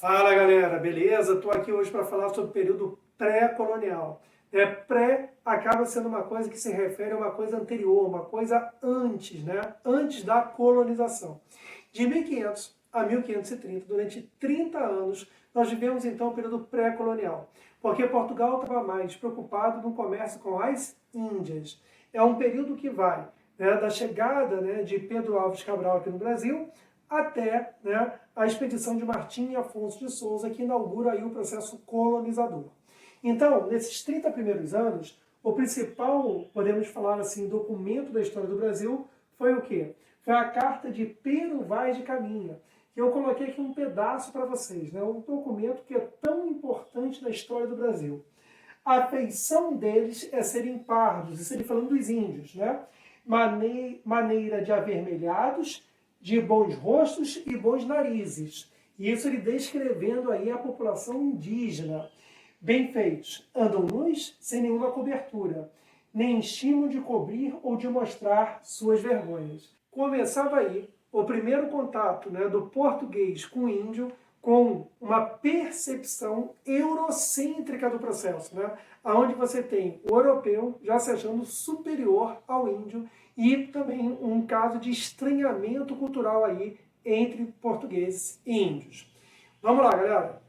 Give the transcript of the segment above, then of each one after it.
Fala galera, beleza? Estou aqui hoje para falar sobre o período pré-colonial. Pré acaba sendo uma coisa que se refere a uma coisa anterior, uma coisa antes, né? Antes da colonização. De 1500 a 1530, durante 30 anos, nós vivemos então o período pré-colonial, porque Portugal estava mais preocupado no comércio com as Índias. É um período que vai, né, da chegada, né, de Pedro Álvares Cabral aqui no Brasil até, né, a expedição de Martim e Afonso de Souza, que inaugura aí o processo colonizador. Então, nesses 30 primeiros anos, o principal, podemos falar assim, documento da história do Brasil foi o quê? Foi a Carta de Pero Vaz de Caminha, que eu coloquei aqui um pedaço para vocês, né? Um documento que é tão importante na história do Brasil. A feição deles é serem pardos, isso ele falando dos índios, né? Maneira de avermelhados, de bons rostos e bons narizes. Isso ele descrevendo aí a população indígena. Bem feitos, andam nus, sem nenhuma cobertura, nem estimam de cobrir ou de mostrar suas vergonhas. Começava aí o primeiro contato, né, do português com o índio, com uma percepção eurocêntrica do processo, né? Onde você tem o europeu já se achando superior ao índio e também um caso de estranhamento cultural aí entre portugueses e índios. Vamos lá, galera!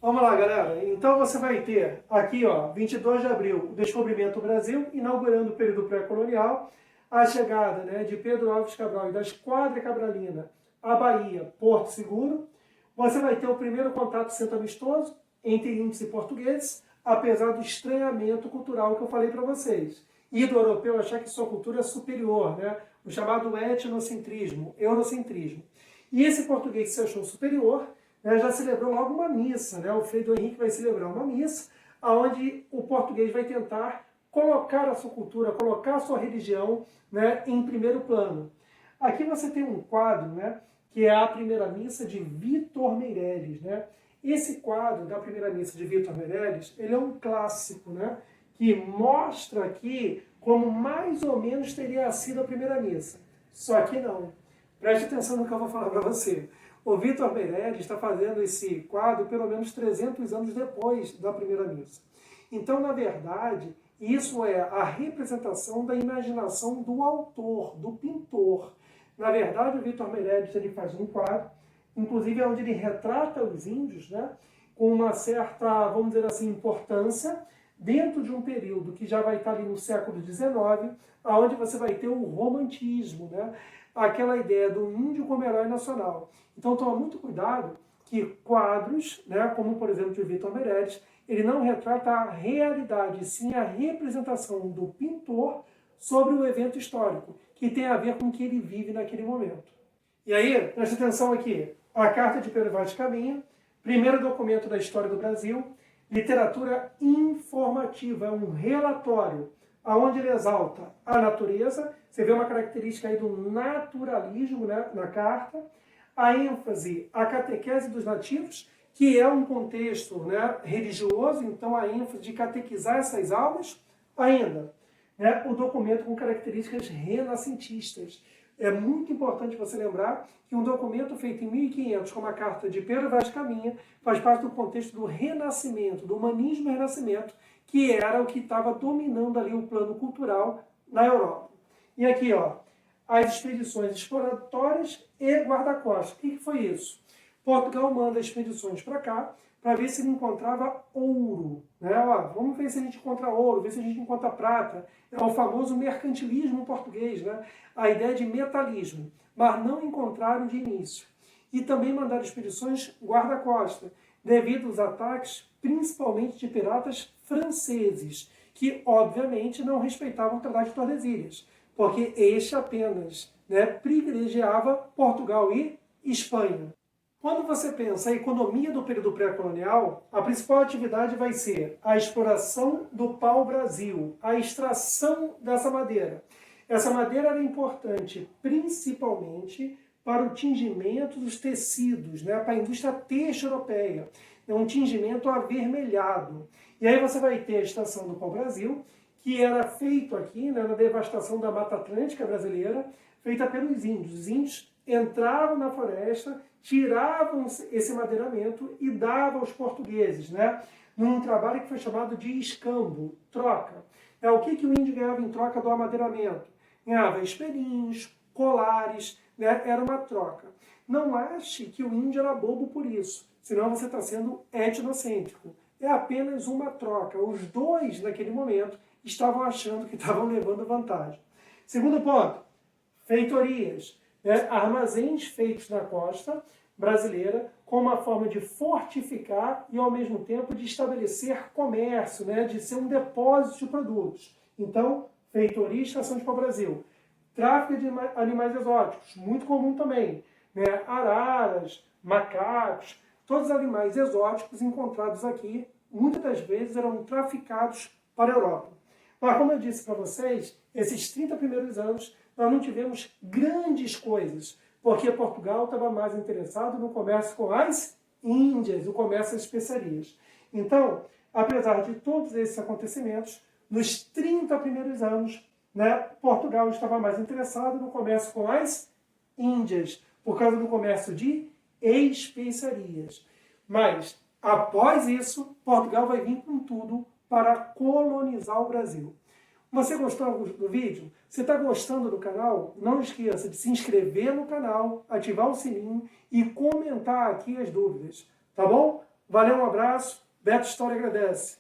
Vamos lá, galera. Então você vai ter aqui, ó, 22 de abril, o descobrimento do Brasil, inaugurando o período pré-colonial, a chegada, né, de Pedro Álvares Cabral e da Esquadra Cabralina à Bahia, Porto Seguro. Você vai ter o primeiro contato centro-amistoso entre índios e portugueses, apesar do estranhamento cultural que eu falei para vocês. E do europeu achar que sua cultura é superior, né? O chamado etnocentrismo, eurocentrismo. E esse português que se achou superior, né, já celebrou logo uma missa, né? O Frei Dom Henrique vai celebrar uma missa, onde o português vai tentar colocar a sua cultura, colocar a sua religião, né, em primeiro plano. Aqui você tem um quadro, né, que é a primeira missa de Vitor Meireles, né? Esse quadro da primeira missa de Vitor Meireles, ele é um clássico, né, que mostra aqui como mais ou menos teria sido a primeira missa. Só que não. Preste atenção no que eu vou falar para você. O Vitor Meireles está fazendo esse quadro pelo menos 300 anos depois da primeira missa. Então, na verdade, isso é a representação da imaginação do autor, do pintor. Na verdade, o Vitor Meireles ele faz um quadro, inclusive é onde ele retrata os índios, né, com uma certa, vamos dizer assim, importância, dentro de um período que já vai estar ali no século XIX, onde você vai ter o romantismo, né, aquela ideia do índio como herói nacional. Então toma muito cuidado que quadros, né, como por exemplo de Vitor Meireles, ele não retrata a realidade, sim a representação do pintor sobre o evento histórico, que tem a ver com o que ele vive naquele momento. E aí, presta atenção aqui, a Carta de Pero Vaz de Caminha, primeiro documento da história do Brasil, literatura informativa, é um relatório, onde ele exalta a natureza, você vê uma característica aí do naturalismo, né, na carta, a ênfase, a catequese dos nativos, que é um contexto, né, religioso, então a ênfase de catequizar essas almas, ainda, né, o documento com características renascentistas. É muito importante você lembrar que um documento feito em 1500, como a Carta de Pero Vaz de Caminha, faz parte do contexto do renascimento, do humanismo e renascimento, que era o que estava dominando ali o plano cultural na Europa. E aqui, ó, as expedições exploratórias e guarda-costas. O que foi isso? Portugal manda expedições para cá para ver se ele encontrava ouro. Né? Ó, vamos ver se a gente encontra ouro, ver se a gente encontra prata. É o famoso mercantilismo português, né? A ideia de metalismo. Mas não encontraram de início. E também mandaram expedições guarda-costa, devido aos ataques, principalmente de piratas franceses, que obviamente não respeitavam o Tratado de Tordesilhas, porque este apenas, né, privilegiava Portugal e Espanha. Quando você pensa a economia do período pré-colonial, a principal atividade vai ser a exploração do pau-brasil, a extração dessa madeira. Essa madeira era importante principalmente para o tingimento dos tecidos, né, para a indústria têxtil europeia. É um tingimento avermelhado. E aí você vai ter a estação do pau-brasil, que era feito aqui, né, na devastação da Mata Atlântica brasileira, feita pelos índios. Os índios entravam na floresta, tiravam esse madeiramento e davam aos portugueses, né, num trabalho que foi chamado de escambo, troca. O que o índio ganhava em troca do amadeiramento? Ganhava espelhinhos, colares, né, era uma troca. Não ache que o índio era bobo por isso, senão você está sendo etnocêntrico. É apenas uma troca. Os dois, naquele momento, estavam achando que estavam levando vantagem. Segundo ponto, feitorias. Armazéns feitos na costa brasileira com uma forma de fortificar e, ao mesmo tempo, de estabelecer comércio, né, de ser um depósito de produtos. Então, feitoria e estação de pau-brasil. Tráfico de animais exóticos, muito comum também. Né, araras, macacos, todos os animais exóticos encontrados aqui, muitas das vezes eram traficados para a Europa. Mas, como eu disse para vocês, esses 30 primeiros anos nós não tivemos grandes coisas, porque Portugal estava mais interessado no comércio com as Índias, o comércio às especiarias. Então, apesar de todos esses acontecimentos, nos 30 primeiros anos, né, Portugal estava mais interessado no comércio com as Índias, por causa do comércio de especiarias. Mas, após isso, Portugal vai vir com tudo para colonizar o Brasil. Você gostou do vídeo? Você está gostando do canal? Não esqueça de se inscrever no canal, ativar o sininho e comentar aqui as dúvidas. Tá bom? Valeu, um abraço. Beto História agradece.